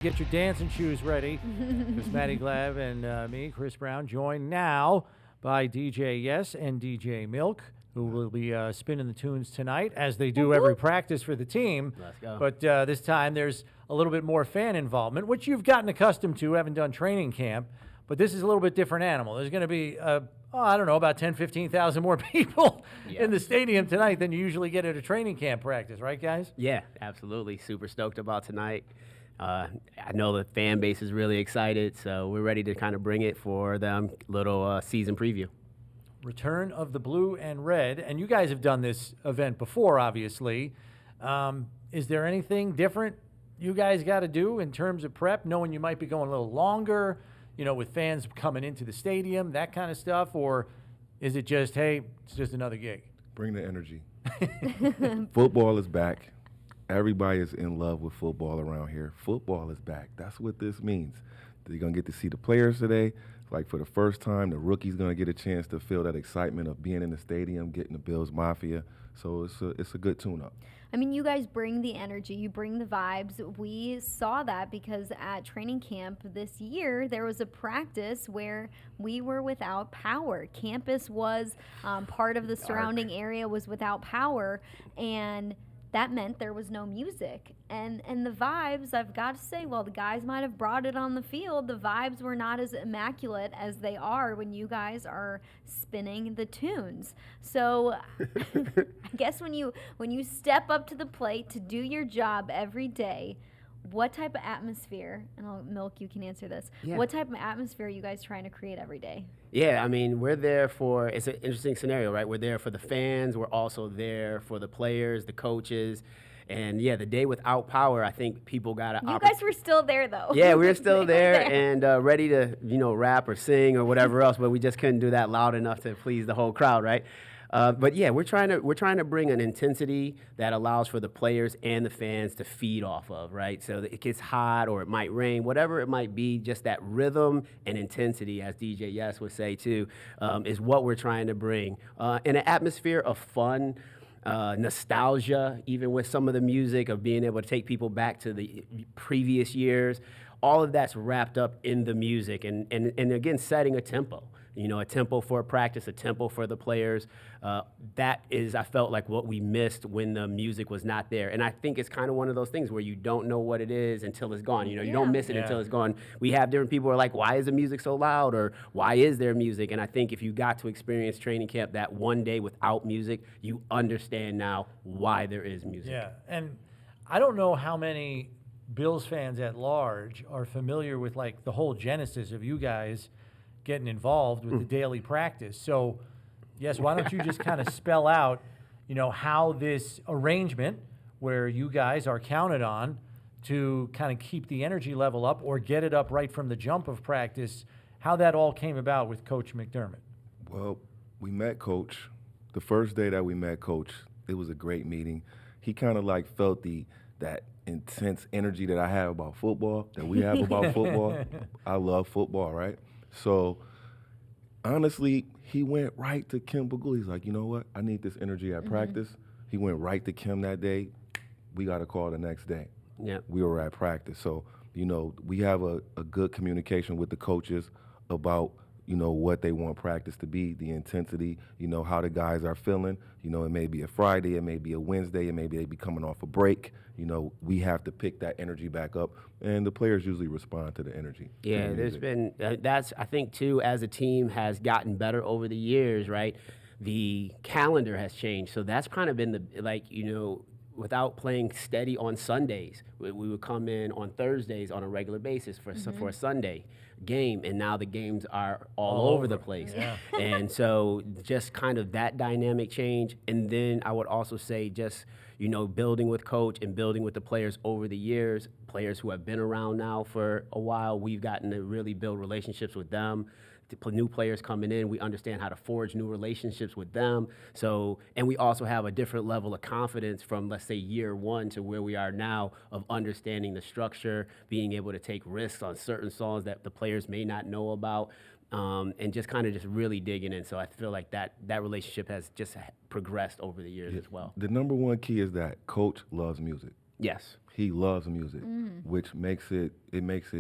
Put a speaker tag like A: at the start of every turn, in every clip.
A: Get your dancing shoes ready. Miss Maddie Glav and me, Chris Brown, joined now by DJ Yes and DJ Milk, who will be spinning the tunes tonight, as they do every practice for the team.
B: Let's go.
A: But this time there's a little bit more fan involvement, which you've gotten accustomed to, having done training camp. But this is a little bit different animal. There's going to be, I don't know, about 10, 15,000 more people in the stadium tonight than you usually get at a training camp practice, right, guys?
B: Yeah, absolutely. Super stoked about tonight. I know the fan base is really excited, so we're ready to kind of bring it for them. Little season preview.
A: Return of the blue and red, and you guys have done this event before, obviously. Is there anything different you guys got to do in terms of prep, knowing you might be going a little longer, you know, with fans coming into the stadium, that kind of stuff, or is it just, hey, it's just another gig?
C: Bring the energy. Football is back. Everybody is in love with football around here. Football is back. That's what this means. They're going to get to see the players today. Like, for the first time, the rookie's going to get a chance to feel that excitement of being in the stadium, getting the Bills Mafia. So it's a good tune-up.
D: I mean, you guys bring the energy, you bring the vibes. We saw that because at training camp this year, there was a practice where we were without power. Campus was part of the surrounding area was without power, and that meant there was no music. And the vibes, I've got to say, well, the guys might have brought it on the field. The vibes were not as immaculate as they are when you guys are spinning the tunes. So I guess when you step up to the plate to do your job every day, what type of atmosphere, and Milk, you can answer this, what type of atmosphere are you guys trying to create every day?
B: Yeah, I mean, we're there for, it's an interesting scenario, right? We're there for the fans. We're also there for the players, the coaches. And, yeah, the day without power, I think people got to...
D: You guys were still there, though.
B: Yeah, we were still there and ready to, rap or sing or whatever else, but we just couldn't do that loud enough to please the whole crowd, right? But yeah, we're trying to bring an intensity that allows for the players and the fans to feed off of, right? So that it gets hot or it might rain, whatever it might be, just that rhythm and intensity, as DJ Yes would say too, is what we're trying to bring. In an atmosphere of fun, nostalgia, even with some of the music, of being able to take people back to the previous years. All of that's wrapped up in the music and again, setting a tempo. A tempo for a practice, a tempo for the players. That is, I felt like, what we missed when the music was not there. And I think it's kind of one of those things where you don't know what it is until it's gone. You don't miss it until it's gone. We have different people who are like, why is the music so loud? Or why is there music? And I think if you got to experience training camp that one day without music, you understand now why there is music.
A: Yeah, and I don't know how many Bills fans at large are familiar with, like, the whole genesis of you guys getting involved with the daily practice. So, yes, why don't you just kind of spell out, how this arrangement where you guys are counted on to kind of keep the energy level up or get it up right from the jump of practice, how that all came about with Coach McDermott.
C: Well, we met Coach. The first day that we met Coach, it was a great meeting. He kind of like felt that intense energy that I have about football, that we have about football. I love football, right? So, honestly, he went right to Kim Bagul. He's like, you know what? I need this energy at practice. He went right to Kim that day. We got a call the next day.
B: Yeah.
C: We were at practice. So, we have a good communication with the coaches about, what they want practice to be, the intensity, how the guys are feeling. It may be a Friday, it may be a Wednesday, it may be they be coming off a break. We have to pick that energy back up, and the players usually respond to the energy.
B: Yeah, there's been, that's, I think, too, as a team has gotten better over the years, right? The calendar has changed. So that's kind of been without playing steady on Sundays, we would come in on Thursdays on a regular basis for a Sunday game, and now the games are all over the place. Yeah. And so just kind of that dynamic change. And then I would also say just, building with Coach and building with the players over the years, players who have been around now for a while, we've gotten to really build relationships with them. New players coming in, we understand how to forge new relationships with them. So, and we also have a different level of confidence from, let's say, year one to where we are now, of understanding the structure, being able to take risks on certain songs that the players may not know about, and just kind of just really digging in. So I feel like that relationship has just progressed over the years as well.
C: The number one key is that Coach loves music.
B: Yes.
C: He loves music, which makes it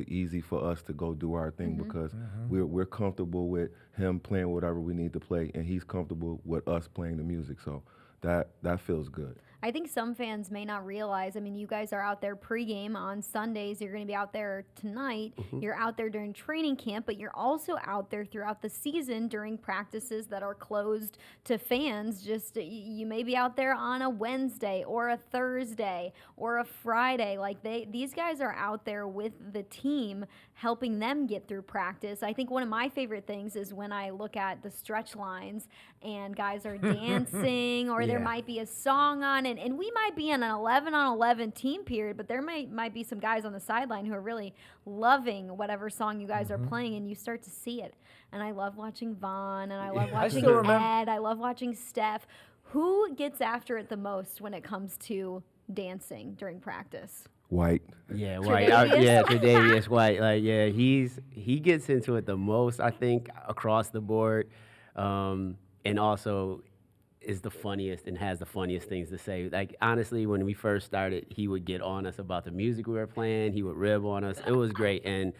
C: easy for us to go do our thing because we're comfortable with him playing whatever we need to play, and he's comfortable with us playing the music. So that feels good.
D: I think some fans may not realize. I mean, you guys are out there pregame on Sundays. You're going to be out there tonight. You're out there during training camp, but you're also out there throughout the season during practices that are closed to fans. Just you may be out there on a Wednesday or a Thursday or a Friday. Like these guys are out there with the team, helping them get through practice. I think one of my favorite things is when I look at the stretch lines and guys are dancing or there might be a song on it. And we might be in an 11-on-11 team period, but there might be some guys on the sideline who are really loving whatever song you guys are playing, and you start to see it. And I love watching Vaughn, and I love watching Ed. I love watching Steph. Who gets after it the most when it comes to dancing during practice?
C: White.
B: Yeah, White.
D: Tre'Davious?
B: Tre'Davious White. Like, yeah, he gets into it the most, I think, across the board, and also is the funniest and has the funniest things to say. Like, honestly, when we first started, he would get on us about the music we were playing. He would rib on us. It was great, and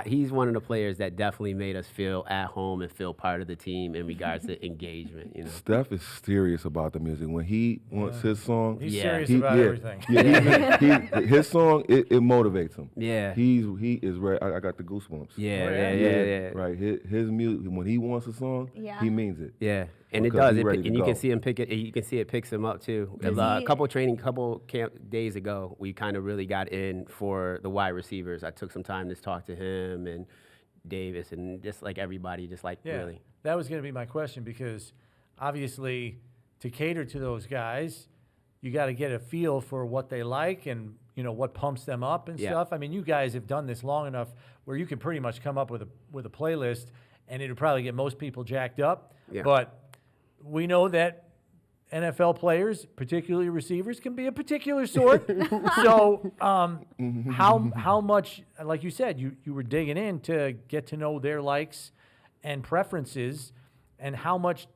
B: he's one of the players that definitely made us feel at home and feel part of the team in regards to engagement. You know,
C: Steph is serious about the music. When he wants his song,
A: He's
B: Yeah.
A: serious about everything.
C: His song it motivates him.
B: Yeah.
C: he is right. I got the goosebumps.
B: Yeah.
C: Right. His music, when he wants a song,
D: Yeah.
C: he means it.
B: Yeah, and it
C: Because
B: does.
C: he's ready to
B: And you can
C: go.
B: see him pick it. You can see it picks him up too.
D: Does
B: A
D: he-
B: couple camp days ago, we kind of really got in for the wide receivers. I took some time to talk to him and Davis and just like everybody, just like
A: Yeah,
B: really.
A: that was going to be my question because obviously to cater to those guys, you got to get a feel for what they like and what pumps them up and
B: Yeah.
A: stuff. I mean, you guys have done this long enough where you can pretty much come up with a playlist and it'll probably get most people jacked up.
B: Yeah.
A: But we know that NFL players, particularly receivers, can be a particular sort. So, how much, like you said, you were digging in to get to know their likes and preferences, and how much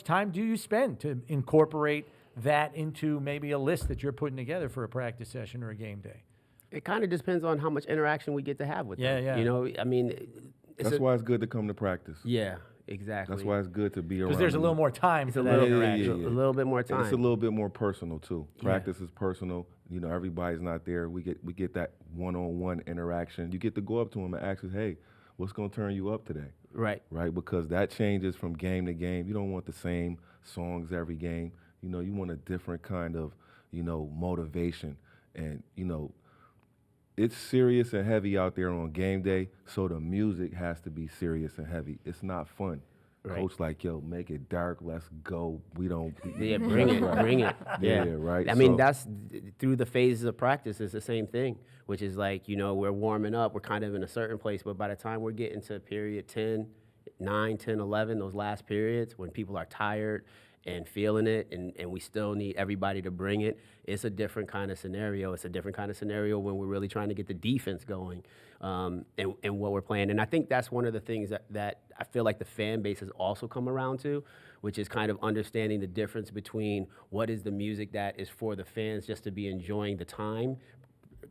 A: time do you spend to incorporate that into maybe a list that you're putting together for a practice session or a game day?
B: It kind of depends on how much interaction we get to have with them.
A: Yeah.
B: You know, I mean,
C: That's why it's good to come to practice.
B: Yeah, exactly.
C: That's why it's good to be around.
A: Because there's a
C: them.
A: little more time
B: It's
A: for
B: a
A: that
B: little,
A: interaction.
C: yeah.
B: a little bit more
C: And
B: time.
C: it's a little bit more personal too. Practice is personal. Everybody's not there. We get that one-on-one interaction. You get to go up to them and ask us, "Hey, what's going to turn you up today?"
B: Right.
C: Right? Because that changes from game to game. You don't want the same songs every game. You want a different kind of, motivation. And, it's serious and heavy out there on game day, so the music has to be serious and heavy. It's not fun.
B: Right.
C: Coach like, yo, make it dark, let's go. We don't.
B: Yeah, bring it, bring it.
C: Yeah, right.
B: I mean,
C: So-
B: that's through the phases of practice. It's the same thing, which is like, we're warming up. We're kind of in a certain place, but by the time we're getting to period 10, 9, 10, 11, those last periods when people are tired and feeling it, and we still need everybody to bring it, it's a different kind of scenario. It's a different kind of scenario when we're really trying to get the defense going and what we're playing. And I think that's one of the things that I feel like the fan base has also come around to, which is kind of understanding the difference between what is the music that is for the fans just to be enjoying the time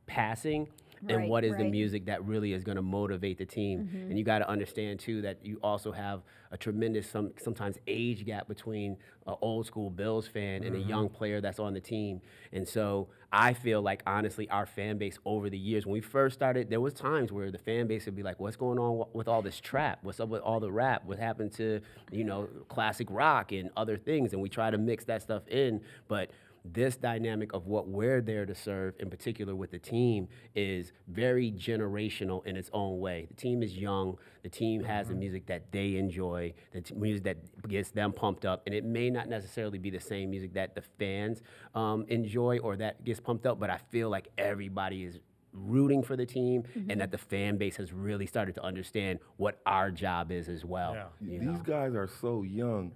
B: passing, and what is the
D: Right.
B: music that really is going to motivate the team. And you got to understand too that you also have a tremendous sometimes age gap between an old school Bills fan and a young player that's on the team. And so I feel like honestly our fan base over the years, when we first started, there was times where the fan base would be like, what's going on with all this trap? What's up with all the rap? What happened to classic rock and other things? And we try to mix that stuff in, but this dynamic of what we're there to serve, in particular with the team, is very generational in its own way. The team is young. The team has the music that they enjoy, music that gets them pumped up, and it may not necessarily be the same music that the fans enjoy or that gets pumped up, but I feel like everybody is rooting for the team and that the fan base has really started to understand what our job is as well.
A: Yeah.
B: you know?
C: These guys are so young,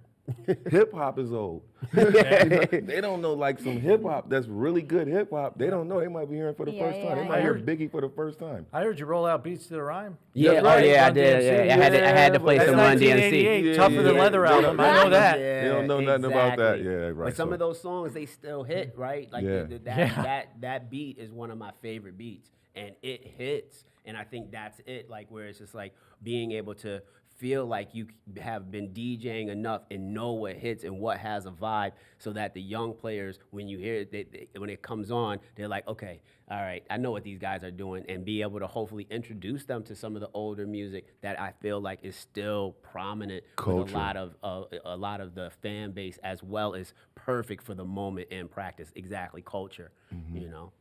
C: Hip hop is old. They don't know like some hip hop that's really good hip hop. They don't know. They might be hearing for the
D: Yeah,
C: first time.
D: yeah,
C: They might hear
A: yeah.
C: Biggie for the first time.
A: I heard you roll out beats to the rhyme.
B: Yeah,
A: That's
B: oh
A: right,
B: yeah, I
A: Run
B: did.
A: DMC.
B: Yeah, I had to play
A: That's
B: some Run
A: 1988,
B: DMC.
A: Tougher Than Leather album. I know that.
C: They don't know nothing about that.
B: exactly.
C: Yeah, right.
B: But some
C: So-
B: of those songs they still hit, right? Like
C: Yeah.
B: that beat is one of my favorite beats, and it hits. And I think that's it. Like where it's just like being able to feel like you have been DJing enough and know what hits and what has a vibe, so that the young players, when you hear it, when it comes on, they're like, okay, all right, I know what these guys are doing, and be able to hopefully introduce them to some of the older music that I feel like is still prominent with
C: Culture.
B: a lot of the fan base, as well as perfect for the moment in practice. Exactly, culture. You know.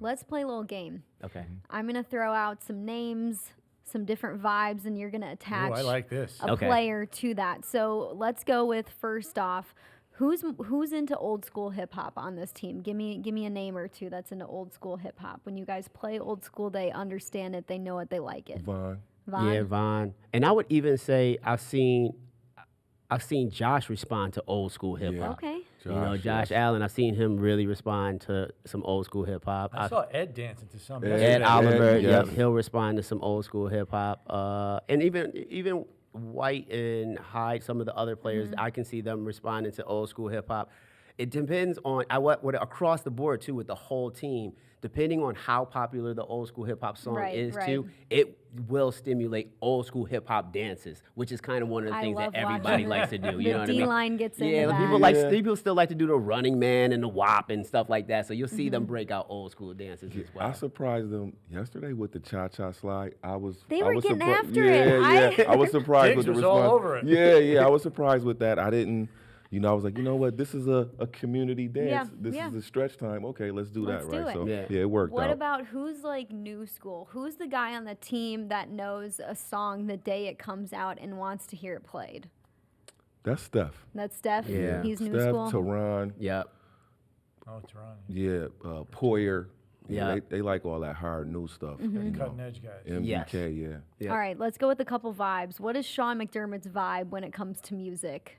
D: Let's play a little game.
B: Okay.
D: I'm gonna throw out some names, some different vibes, and you're gonna attach
A: Oh, I like this.
D: a
B: Okay.
D: player to that. So let's go with first off, who's into old school hip hop on this team? Give me a name or two that's into old school hip hop. When you guys play old school, they understand it, they know it, they like it.
C: Vaughn.
D: Vaughn?
B: Yeah, Vaughn. And I would even say I've seen Josh respond to old school hip hop.
D: Okay.
B: You know,
C: Josh,
B: Josh Allen, I've seen him really respond to some old school hip hop.
A: I saw Ed dancing to some.
C: Ed
A: yesterday.
B: Ed Oliver,
C: Ed,
B: yep,
C: yes.
B: he'll respond to some old school hip hop. And even White and Hyde, some of the other players, I can see them responding to old school hip hop. It depends on what across the board too with the whole team. Depending on how popular the old school hip hop song
D: Right,
B: is
D: right.
B: too, it will stimulate old school hip hop dances, which is kind of one of the
D: I
B: things
D: love
B: that everybody
D: watching
B: likes to
D: the-
B: do. You
D: the
B: know what I mean?
D: D-line gets into
B: yeah,
D: that.
B: people still like to do the Running Man and the WAP and stuff like that. So you'll see them break out old school dances as well.
C: I surprised them yesterday with the cha-cha slide. I was
D: They
C: I
D: were
C: was
D: getting
C: surpri-
D: after
C: yeah,
D: it.
C: Yeah, I was surprised with
A: Diggs
C: the
A: was all
C: response.
A: over it.
C: Yeah, I was surprised with that. I didn't, I was like, you know what? This is a community dance.
D: Yeah,
C: This
D: yeah.
C: is a stretch time. Okay, let's do
D: Let's
C: that,
D: do
C: right?
D: it.
C: So
B: Yeah.
C: it worked
D: What
C: out.
D: about who's like new school? Who's the guy on the team that knows a song the day it comes out and wants to hear it played?
C: That's Steph.
D: That's Steph.
B: Yeah.
D: He's new
C: Steph,
D: school.
C: Tehran,
B: Yep.
A: Oh, it's wrong.
C: Poyer.
B: Yeah.
C: They like all that hard new stuff.
D: Mm-hmm.
C: You know.
A: Cutting edge guys.
C: MBK, yeah.
B: Yep.
D: All right, let's go with a couple vibes. What is Sean McDermott's vibe when it comes to music?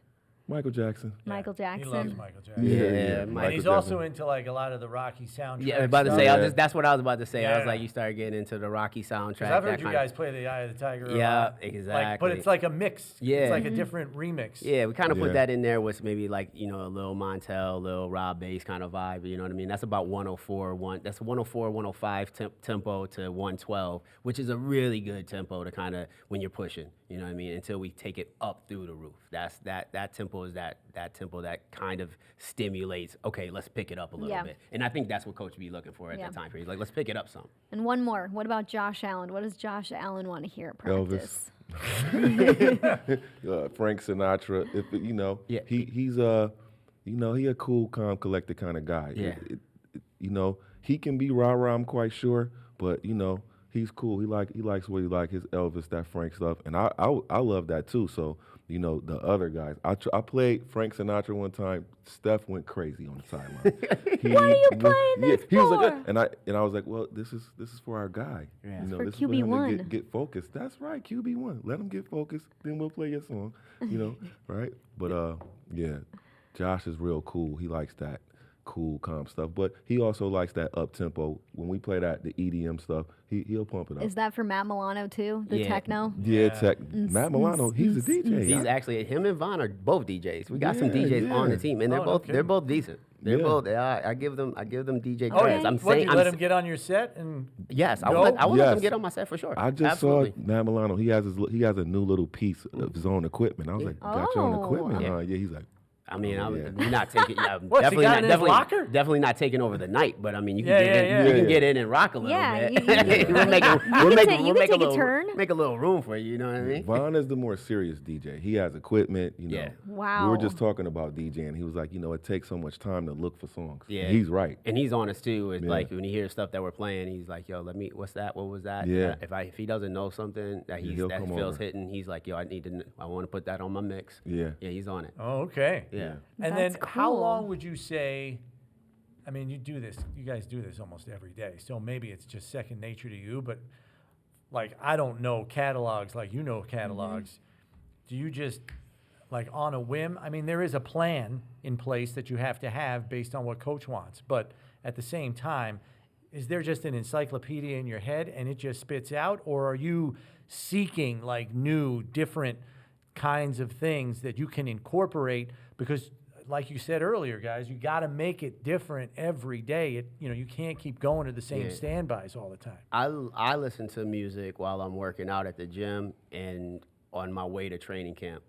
C: Michael Jackson.
D: Michael Jackson.
A: He loves Michael Jackson.
B: Yeah,
A: And
B: Michael
A: he's also into like a lot of the Rocky soundtracks.
B: Yeah, I was about to say.
C: Yeah.
B: That's what I was about to say. I was
A: Yeah.
B: like, you started getting into the Rocky soundtrack.
A: Because I've
B: that
A: heard you
B: kind of-
A: guys play the Eye of the Tiger. a
B: Yeah,
A: lot. Like, but
B: exactly.
A: it's like a mix.
B: Yeah.
A: It's like a different remix.
B: Yeah, we kind of
C: Yeah.
B: put that in there with maybe like, a little Montel, a little Rob bass kind of vibe, you know what I mean? That's about 104, that's 104, 105 tempo to 112, which is a really good tempo to kind of, when you're pushing, you know what I mean? Until we take it up through the roof. That tempo is that tempo that kind of stimulates, okay, let's pick it up a little
D: Yeah.
B: bit. And I think that's what Coach be looking for at
D: Yeah.
B: that time period. He's like, let's pick it up some.
D: And one more. What about Josh Allen? What does Josh Allen want to hear at
C: Elvis.
D: practice?
C: Frank Sinatra.
B: Yeah.
C: He's he a cool, calm, collected kind of guy.
B: Yeah.
C: He can be rah-rah, I'm quite sure, but he's cool. He likes what he like, his Elvis, that Frank stuff, and I love that too. So the other guys. I played Frank Sinatra one time. Steph went crazy on the sideline.
D: What are you playing this
C: He was like,
D: for?
C: and I was like, well, this is for our guy.
B: Yeah.
D: for
C: this is for him to
D: QB1.
C: get focused. That's right, QB1. Let him get focused, then we'll play your song. Right? But yeah, Josh is real cool. He likes that cool, calm stuff. But he also likes that up tempo. When we play the EDM stuff, he'll pump it up.
D: Is that for Matt Milano too? The
B: Yeah.
D: techno?
C: Yeah, Matt Milano, he's a DJ.
B: He's actually, him and Vaughn are both DJs. We got some
C: Yeah,
B: DJs on the
C: yeah.
B: team, and they're
A: Oh,
B: both
A: okay.
B: they're both decent. They're
C: Yeah.
B: both. I give them DJ
A: Oh,
B: credits. I'm
A: what,
B: saying,
A: you let him get on your set and
B: yes, I
A: go?
B: will let them
C: Yes.
B: get on my set for sure.
C: I just
B: Absolutely.
C: saw Matt Milano. He has a new little piece of his own equipment. I was like, you got your own
D: Oh.
C: equipment?
B: Yeah.
C: Yeah, he's like,
B: I mean, I'm
C: Yeah.
B: not taking. I'm
A: What's he
B: definitely
A: got
B: not.
A: in his
B: Definitely,
A: locker?
B: definitely not taking over the night. But I mean, you can
A: Yeah,
B: get in.
A: yeah,
B: You
C: yeah.
B: can get in and rock a little
D: Yeah,
B: bit.
D: you can
B: we'll make a,
D: you
B: we'll
D: can
B: make,
D: take-
B: we'll
D: you
B: make
D: can
B: a
D: take a
B: little
D: turn.
B: make a little room for you. You know what I mean?
C: Vaughn is the more serious DJ. He has equipment,
B: Yeah.
D: Wow.
C: We were just talking about DJing. He was like, it takes so much time to look for songs.
B: Yeah.
C: He's right.
B: And he's honest too. It's
C: Yeah.
B: like when he hears stuff that we're playing, he's like, "Yo, what's that? What was that?"
C: Yeah.
B: If he doesn't know something that
C: he'll
B: that
C: come
B: feels
C: over.
B: hitting, he's like, "Yo, I want to put that on my mix."
C: Yeah.
B: Yeah, he's on it.
A: Oh, okay.
B: Yeah.
A: And
D: That's
A: then how
D: cool.
A: long would you say, I mean, you guys do this almost every day, so maybe it's just second nature to you, but like, I don't know catalogs like you know catalogs. Do you just like on a whim? I mean, there is a plan in place that you have to have based on what coach wants, but at the same time, is there just an encyclopedia in your head and it just spits out, or are you seeking like new, different kinds of things that you can incorporate? Because like you said earlier, guys, you got to make it different every day. You can't keep going to the same standbys all the time.
B: I listen to music while I'm working out at the gym and on my way to training camp,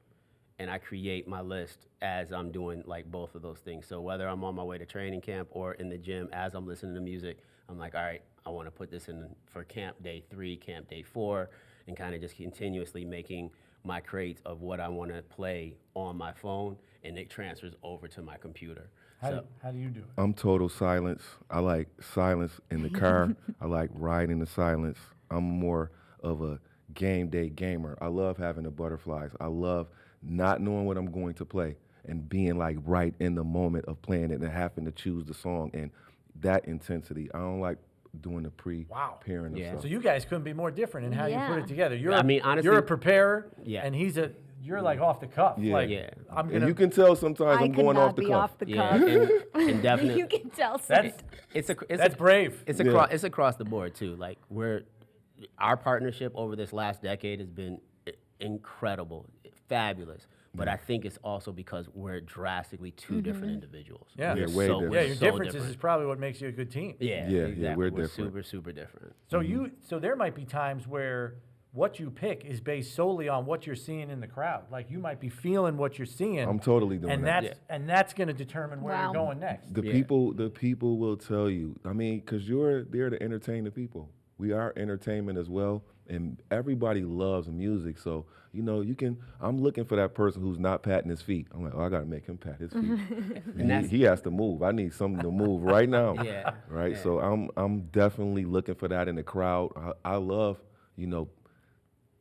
B: and I create my list as I'm doing like both of those things. So whether I'm on my way to training camp or in the gym as I'm listening to music, I'm like, all right, I want to put this in for camp day 3, camp day 4, and kind of just continuously making my crates of what I want to play on my phone, and it transfers over to my computer.
A: How do you do it?
C: I'm total silence. I like silence in the car. I like riding the silence. I'm more of a game day gamer. I love having the butterflies. I love not knowing what I'm going to play and being like right in the moment of playing it and having to choose the song and that intensity. I don't like doing the pre-pairing of stuff.
A: So you guys couldn't be more different in how you put
D: Yeah.
A: it together.
B: Honestly,
A: You're a preparer,
B: Yeah.
A: and you're like off the cuff.
C: Yeah.
A: Like,
B: Yeah.
A: I'm
C: And
A: gonna.
C: you can tell sometimes
E: I
C: I'm
E: could
C: going
E: not
C: off the
E: be
C: cuff.
E: off the
B: Yeah,
E: cuff.
B: and definitely.
E: You can tell.
A: That's
B: It's
A: brave.
B: it's across the board too. Like our partnership over this last decade has been incredible, fabulous. But I think it's also because we're drastically two different individuals.
A: Yeah.
C: Yeah,
B: We're
C: way
B: so,
C: different.
B: we're
A: Yeah, your
B: so
A: differences
B: different.
A: is probably what makes you a good team.
B: Yeah,
C: Yeah,
B: exactly.
C: we're
B: We're
C: different.
B: super different.
A: So there might be times where what you pick is based solely on what you're seeing in the crowd. Like you might be feeling what you're seeing.
C: I'm totally doing
A: and
C: that.
A: that's going to determine where
D: Wow.
A: you're going next.
C: The people will tell you. I mean, because you're there to entertain the people. We are entertainment as well, and everybody loves music. So I'm looking for that person who's not patting his feet. I'm like, I gotta make him pat his feet. And he has to move. I need something to move right now.
B: Yeah.
C: Right.
B: Yeah.
C: So I'm definitely looking for that in the crowd. I love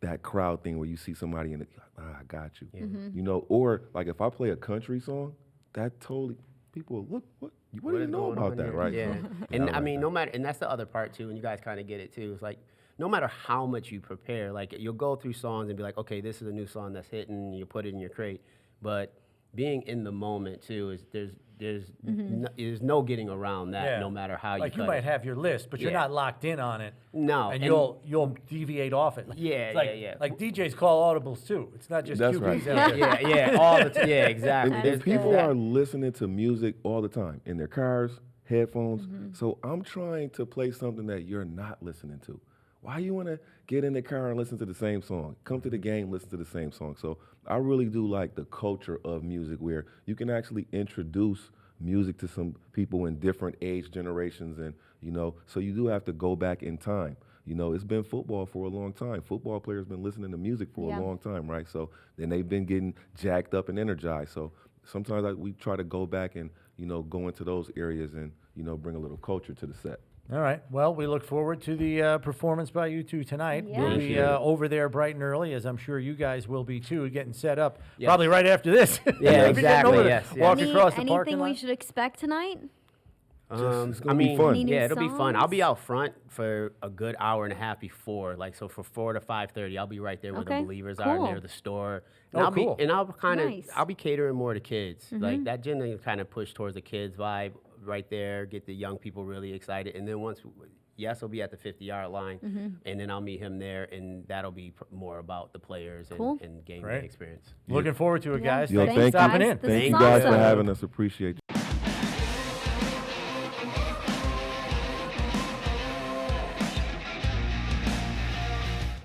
C: that crowd thing where you see somebody in I got you.
B: Yeah.
C: Or like if I play a country song, that totally people look what do you
B: is
C: know
B: going
C: about
B: on
C: that,
B: here?
C: right?
B: Yeah.
C: So,
B: And
C: I
B: I
C: like
B: mean,
C: that.
B: and that's the other part too, and you guys kind of get it too. It's like, no matter how much you prepare, like you'll go through songs and be like, okay, this is a new song that's hitting, and you put it in your crate. But being in the moment too is there's no getting around that.
A: Yeah.
B: No matter how you
A: Like you
B: cut
A: might
B: it.
A: have your list, but you're
B: Yeah.
A: not locked in on it.
B: No,
A: and
B: and-
A: you'll deviate off it.
B: Yeah,
A: It's like,
B: yeah.
A: Like DJs call audibles too. It's not just
C: That's
A: QBs
C: right.
A: out there.
B: yeah, all the yeah, exactly.
C: And
B: There's
C: people
B: that.
C: are listening to music all the time in their cars, headphones. So I'm trying to play something that you're not listening to. Why you want to get in the car and listen to the same song? Come to the game, listen to the same song. So I really do like the culture of music where you can actually introduce music to some people in different age generations. And, so you do have to go back in time. It's been football for a long time. Football players been listening to music for a long time, right? So then they've been getting jacked up and energized. So sometimes we try to go back and, go into those areas and, bring a little culture to the set.
A: All right. Well, we look forward to the performance by you two tonight.
D: Yeah.
A: We'll be
C: Appreciate it.
A: over there bright and early, as I'm sure you guys will be too, getting set up.
B: Yes.
A: Probably right after this.
B: Yeah,
A: You'll be getting
B: exactly,
A: over to
B: yes, yes.
A: Walk across the parking
D: Anything we
A: lot.
D: should expect tonight?
C: It's gonna be fun.
D: Any new
B: Yeah, it'll be fun. I'll be
D: songs?
B: out front for a good hour and a half before. Like, so for 4 to 5:30, I'll be right there where
D: Okay,
B: the Believers are
D: cool.
B: near the store.
A: Oh,
B: And
A: cool.
D: Nice.
B: I'll be catering more to kids. Like that generally kind of push towards the kids vibe right there, get the young people really excited. And then Yes will be at the 50-yard line, and then I'll meet him there, and that'll be more about the players
D: Cool.
B: and game
A: Great.
B: day experience.
A: Looking forward to it,
D: Yeah.
A: guys.
C: Yo,
A: Thanks for
C: thank you.
A: stopping
D: guys.
A: in.
D: This
C: Thank
D: is
C: you guys for
D: awesome.
C: having us. Appreciate you.